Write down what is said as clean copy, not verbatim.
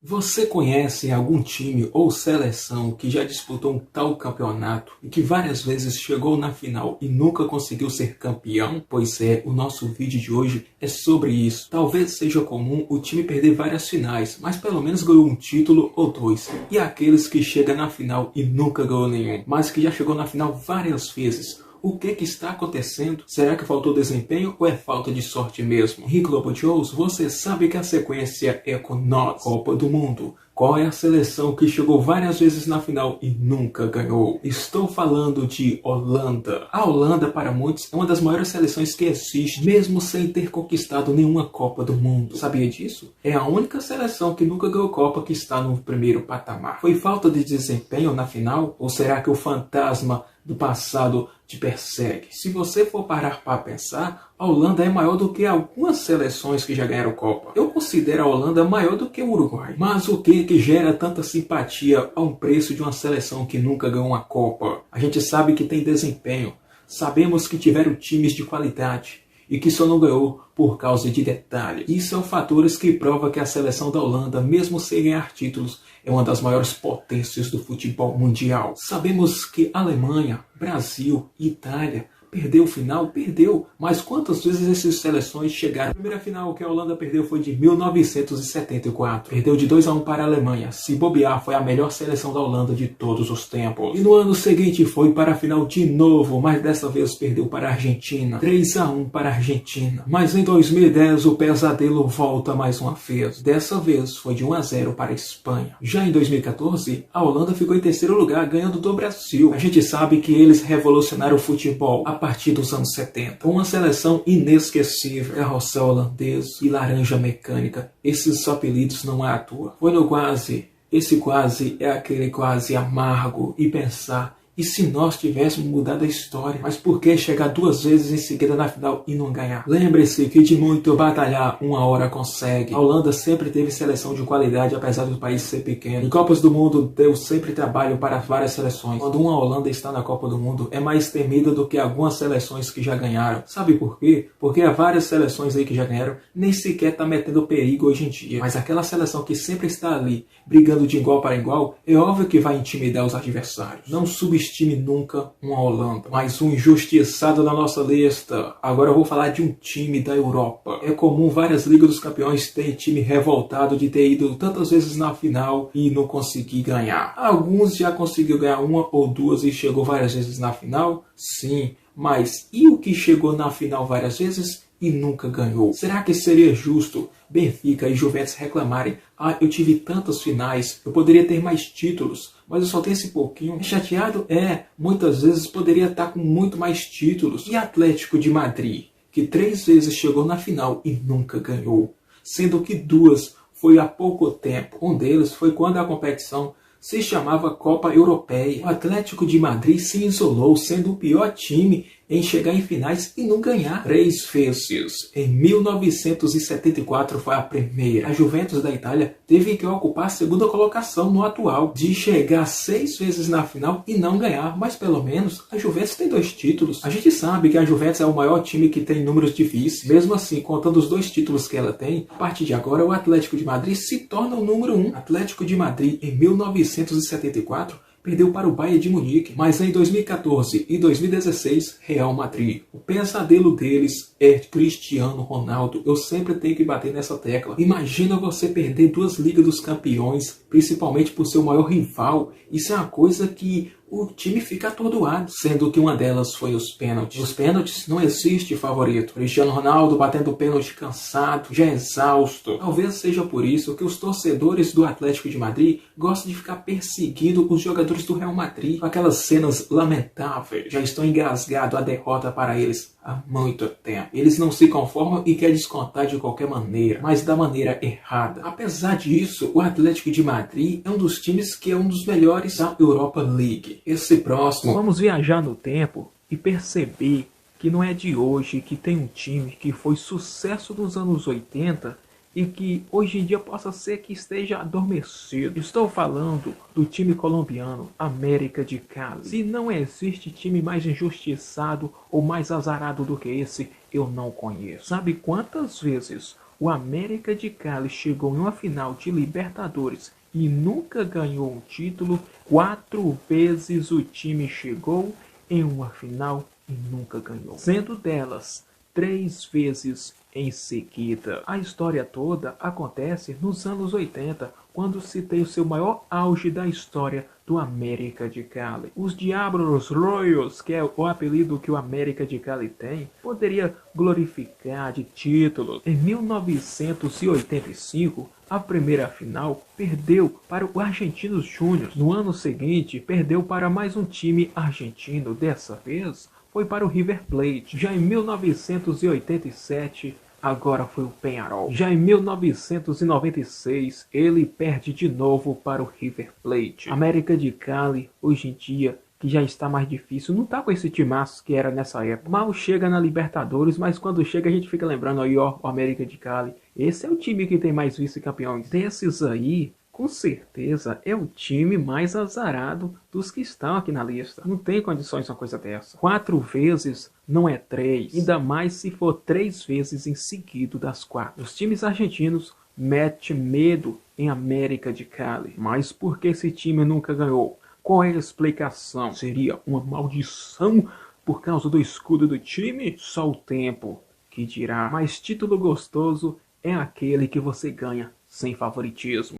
Você conhece algum time ou seleção que já disputou um tal campeonato e que várias vezes chegou na final e nunca conseguiu ser campeão? Pois é, o nosso vídeo de hoje é sobre isso. Talvez seja comum o time perder várias finais, mas pelo menos ganhou um título ou dois. E aqueles que chegam na final e nunca ganhou nenhum, mas que já chegou na final várias vezes. O que está acontecendo? Será que faltou desempenho ou é falta de sorte mesmo? Rick Lobo Jones, você sabe que a sequência é com nós, Copa do Mundo. Qual é a seleção que chegou várias vezes na final e nunca ganhou? Estou falando de Holanda. A Holanda, para muitos, é uma das maiores seleções que existe, mesmo sem ter conquistado nenhuma Copa do Mundo. Sabia disso? É a única seleção que nunca ganhou Copa que está no primeiro patamar. Foi falta de desempenho na final? Ou será que o fantasma do passado te persegue? Se você for parar para pensar, a Holanda é maior do que algumas seleções que já ganharam Copa. Eu considero a Holanda maior do que o Uruguai. Mas o que gera tanta simpatia a um preço de uma seleção que nunca ganhou uma Copa? A gente sabe que tem desempenho, sabemos que tiveram times de qualidade e que só não ganhou por causa de detalhes. E são fatores que provam que a seleção da Holanda, mesmo sem ganhar títulos, é uma das maiores potências do futebol mundial. Sabemos que Alemanha, Brasil e Itália perdeu o final? Perdeu. Mas quantas vezes essas seleções chegaram? A primeira final que a Holanda perdeu foi de 1974. Perdeu de 2-1 para a Alemanha. Se bobear, foi a melhor seleção da Holanda de todos os tempos. E no ano seguinte foi para a final de novo, mas dessa vez perdeu para a Argentina. 3-1 para a Argentina. Mas em 2010 o pesadelo volta mais uma vez. Dessa vez foi de 1-0 para a Espanha. Já em 2014, a Holanda ficou em terceiro lugar, ganhando do Brasil. A gente sabe que eles revolucionaram o futebol a partir dos anos 70. Uma seleção inesquecível, carrossel holandês e laranja mecânica. Esses apelidos não é à toa. Foi no quase. Esse quase é aquele quase amargo e pensar, e se nós tivéssemos mudado a história? Mas por que chegar duas vezes em seguida na final e não ganhar? Lembre-se que de muito batalhar, uma hora consegue. A Holanda sempre teve seleção de qualidade, apesar do país ser pequeno. Em Copas do Mundo, deu sempre trabalho para várias seleções. Quando uma Holanda está na Copa do Mundo, é mais temida do que algumas seleções que já ganharam. Sabe por quê? Porque há várias seleções aí que já ganharam, nem sequer está metendo perigo hoje em dia. Mas aquela seleção que sempre está ali, brigando de igual para igual, é óbvio que vai intimidar os adversários. Não subestime nunca uma Holanda. Mais um injustiçado na nossa lista. Agora eu vou falar de um time da Europa. É comum várias Ligas dos Campeões ter time revoltado de ter ido tantas vezes na final e não conseguir ganhar. Alguns já conseguiu ganhar uma ou duas e chegou várias vezes na final? Sim. Mas e o que chegou na final várias vezes e nunca ganhou? Será que seria justo Benfica e Juventus reclamarem: ah, eu tive tantas finais, eu poderia ter mais títulos, mas eu só tenho esse pouquinho? É chateado? É, muitas vezes poderia estar com muito mais títulos. E Atlético de Madrid, que 3 vezes chegou na final e nunca ganhou, sendo que 2 foi há pouco tempo. Um deles foi quando a competição se chamava Copa Europeia. O Atlético de Madrid se isolou, sendo o pior time em chegar em finais e não ganhar. 3 vezes. Em 1974 foi a primeira. A Juventus da Itália teve que ocupar a segunda colocação no atual, de chegar 6 vezes na final e não ganhar. Mas pelo menos a Juventus tem 2 títulos. A gente sabe que a Juventus é o maior time que tem números difíceis. Mesmo assim, contando os 2 títulos que ela tem, a partir de agora o Atlético de Madrid se torna o número 1. Atlético de Madrid em 1974 perdeu para o Bayern de Munique, mas em 2014 e 2016, Real Madrid. O pesadelo deles é Cristiano Ronaldo. Eu sempre tenho que bater nessa tecla. Imagina você perder 2 Ligas dos Campeões, principalmente por seu maior rival. Isso é uma coisa que o time fica atordoado, sendo que uma delas foi os pênaltis. Os pênaltis não existe favorito. Cristiano Ronaldo batendo pênalti cansado, já exausto. Talvez seja por isso que os torcedores do Atlético de Madrid gostam de ficar perseguindo os jogadores do Real Madrid. Com aquelas cenas lamentáveis. Já estão engasgados a derrota para eles há muito tempo. Eles não se conformam e querem descontar de qualquer maneira, mas da maneira errada. Apesar disso, o Atlético de Madrid é um dos times que é um dos melhores da Europa League. Esse próximo, vamos viajar no tempo e perceber que não é de hoje que tem um time que foi sucesso nos anos 80 e que hoje em dia possa ser que esteja adormecido. Estou falando do time colombiano América de Cali. Se não existe time mais injustiçado ou mais azarado do que esse, eu não conheço. Sabe quantas vezes o América de Cali chegou em uma final de Libertadores e nunca ganhou um título, 4 vezes o time chegou em uma final e nunca ganhou, sendo delas 3 vezes em seguida. A história toda acontece nos anos 80, quando se tem o seu maior auge da história do América de Cali. Os Diablos Rojos, que é o apelido que o América de Cali tem, poderia glorificar de títulos. Em 1985, a primeira final perdeu para o Argentinos Júnior. No ano seguinte, perdeu para mais um time argentino. Dessa vez, foi para o River Plate. Já em 1987, agora foi o Peñarol. Já em 1996, ele perde de novo para o River Plate. América de Cali, hoje em dia, que já está mais difícil, não tá com esse timaço que era nessa época. Mal chega na Libertadores, mas quando chega a gente fica lembrando aí, ó, o América de Cali. Esse é o time que tem mais vice-campeões. Desses aí, com certeza é o time mais azarado dos que estão aqui na lista. Não tem condições uma coisa dessa. 4 vezes não é 3. Ainda mais se for 3 vezes em seguida das 4. Os times argentinos metem medo em América de Cali. Mas por que esse time nunca ganhou? Qual é a explicação? Seria uma maldição por causa do escudo do time? Só o tempo que dirá. Mas título gostoso é aquele que você ganha sem favoritismo.